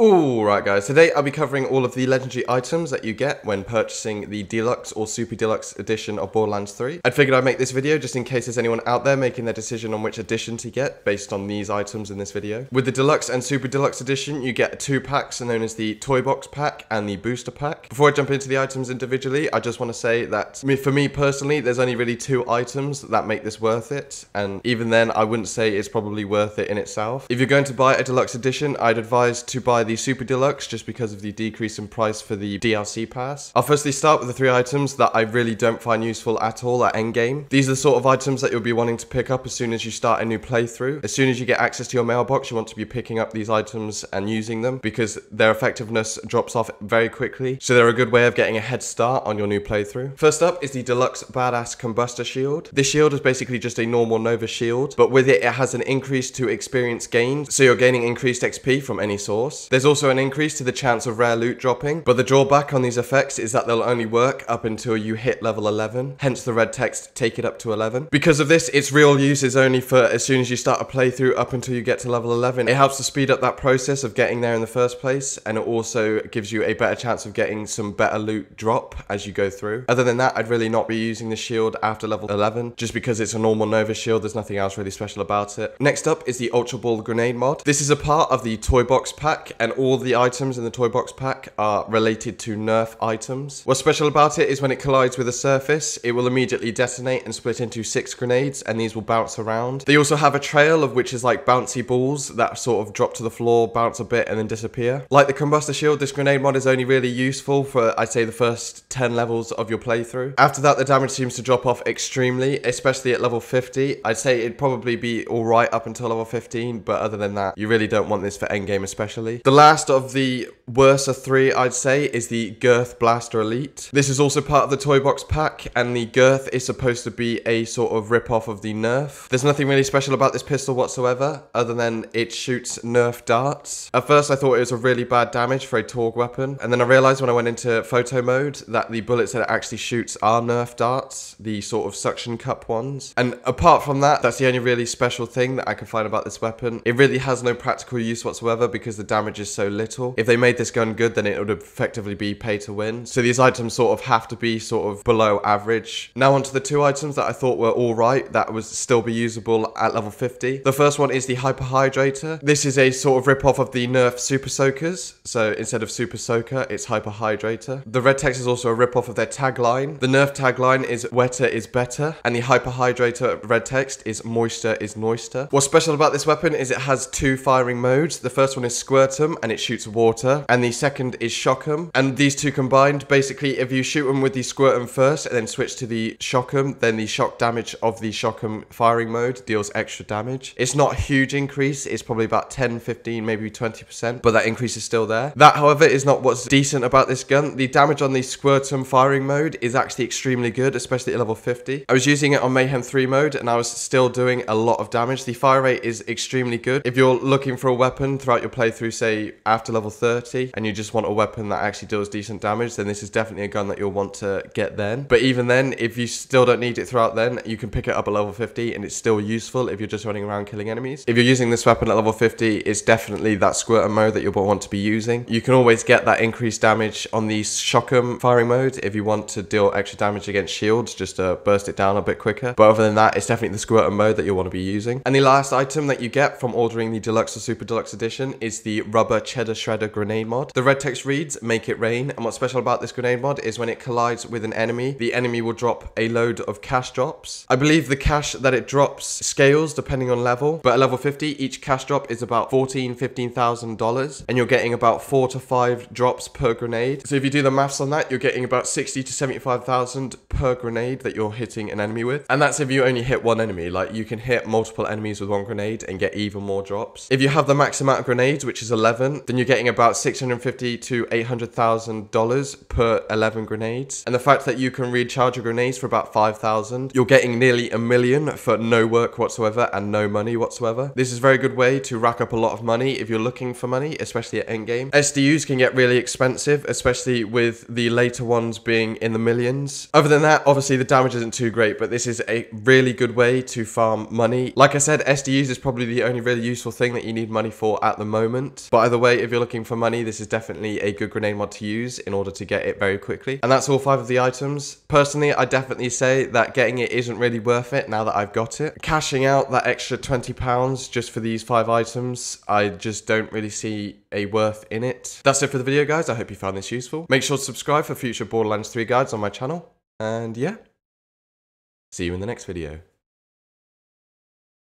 Alright guys, today I'll be covering all of the legendary items that you get when purchasing the Deluxe or Super Deluxe edition of Borderlands 3. I figured I'd make this video just in case there's anyone out there making their decision on which edition to get based on these items in this video. With the Deluxe and Super Deluxe edition, you get 2 packs known as the Toy Box Pack and the Booster Pack. Before I jump into the items individually, I just want to say that for me personally, there's only really 2 items that make this worth it, and even then I wouldn't say it's probably worth it in itself. If you're going to buy a Deluxe edition, I'd advise to buy the Super Deluxe just because of the decrease in price for the DLC pass. I'll firstly start with the 3 items that I really don't find useful at all at endgame. These are the sort of items that you'll be wanting to pick up as soon as you start a new playthrough. As soon as you get access to your mailbox, you want to be picking up these items and using them because their effectiveness drops off very quickly, so they're a good way of getting a head start on your new playthrough. First up is the Deluxe Badass Combustor Shield. This shield is basically just a normal Nova shield, but with it has an increase to experience gained, so you're gaining increased XP from any source. There's also an increase to the chance of rare loot dropping, but the drawback on these effects is that they'll only work up until you hit level 11, hence the red text take it up to 11. Because of this, its real use is only for as soon as you start a playthrough up until you get to level 11. It helps to speed up that process of getting there in the first place, and it also gives you a better chance of getting some better loot drop as you go through. Other than that, I'd really not be using the shield after level 11, just because it's a normal Nova shield. There's nothing else really special about it. Next up is the Ultra Ball Grenade mod. This is a part of the Toy Box Pack, and all the items in the Toy Box Pack are related to nerf items. What's special about it is when it collides with a surface, it will immediately detonate and split into 6 grenades, and these will bounce around. They also have a trail of which is like bouncy balls that sort of drop to the floor, bounce a bit, and then disappear. Like the Combustor Shield, this grenade mod is only really useful for, I'd say, the first 10 levels of your playthrough. After that, the damage seems to drop off extremely, especially at level 50. I'd say it'd probably be alright up until level 15, but other than that, you really don't want this for endgame especially. The last of the worse of 3, I'd say, is the Girth Blaster Elite. This is also part of the Toy Box Pack, and the Girth is supposed to be a sort of rip-off of the Nerf. There's nothing really special about this pistol whatsoever, other than it shoots Nerf darts. At first, I thought it was a really bad damage for a Torgue weapon, and then I realized when I went into photo mode that the bullets that it actually shoots are Nerf darts, the sort of suction cup ones. And apart from that, that's the only really special thing that I can find about this weapon. It really has no practical use whatsoever because the damage is so little. If they made this gun good, then it would effectively be pay to win. So these items sort of have to be sort of below average. Now onto the 2 items that I thought were alright, that would still be usable at level 50. The first one is the Hyper Hydrator. This is a sort of rip-off of the Nerf Super Soakers. So instead of Super Soaker, it's Hyper Hydrator. The red text is also a rip-off of their tagline. The Nerf tagline is wetter is better, and the Hyper Hydrator red text is moister is noister. What's special about this weapon is it has 2 firing modes. The first one is Squirtum, and it shoots water, and the second is Shockum. And these 2 combined, basically, if you shoot them with the Squirtum first and then switch to the Shockum, then the shock damage of the Shockum firing mode deals extra damage. It's not a huge increase, it's probably about 10, 15, maybe 20%, but that increase is still there. That, however, is not what's decent about this gun. The damage on the Squirtum firing mode is actually extremely good, especially at level 50. I was using it on Mayhem 3 mode, and I was still doing a lot of damage. The fire rate is extremely good. If you're looking for a weapon throughout your playthrough, say after level 30, and you just want a weapon that actually deals decent damage, then this is definitely a gun that you'll want to get then. But even then, if you still don't need it throughout then, you can pick it up at level 50, and it's still useful if you're just running around killing enemies. If you're using this weapon at level 50, it's definitely that Squirter mode that you'll want to be using. You can always get that increased damage on the Shockum firing mode if you want to deal extra damage against shields, just to burst it down a bit quicker. But other than that, it's definitely the Squirter mode that you'll want to be using. And the last item that you get from ordering the Deluxe or Super Deluxe edition is the Rubber Cheddar Shredder Grenade mod. The red text reads, "Make it rain," and what's special about this grenade mod is when it collides with an enemy, the enemy will drop a load of cash drops. I believe the cash that it drops scales depending on level, but at level 50, each cash drop is about $15,000, and you're getting about 4 to 5 drops per grenade. So if you do the maths on that, you're getting about 60 to 75,000 per grenade that you're hitting an enemy with. And that's if you only hit one enemy. Like, you can hit multiple enemies with one grenade and get even more drops. If you have the max amount of grenades, which is 11, then you're getting about $650 to $800,000 per 11 grenades. And the fact that you can recharge your grenades for about 5,000, you're getting nearly $1 million for no work whatsoever and no money whatsoever. This is a very good way to rack up a lot of money if you're looking for money, especially at endgame. SDUs can get really expensive, especially with the later ones being in the millions. Other than that, obviously the damage isn't too great, but this is a really good way to farm money. Like I said, SDUs is probably the only really useful thing that you need money for at the moment. But either way, if you're looking for money, money, this is definitely a good grenade mod to use in order to get it very quickly. And that's all 5 of the items. Personally, I definitely say that getting it isn't really worth it now that I've got it. Cashing out that extra £20 just for these 5 items, I just don't really see a worth in it. That's it for the video, guys. I hope you found this useful. Make sure to subscribe for future Borderlands 3 guides on my channel. And yeah, see you in the next video.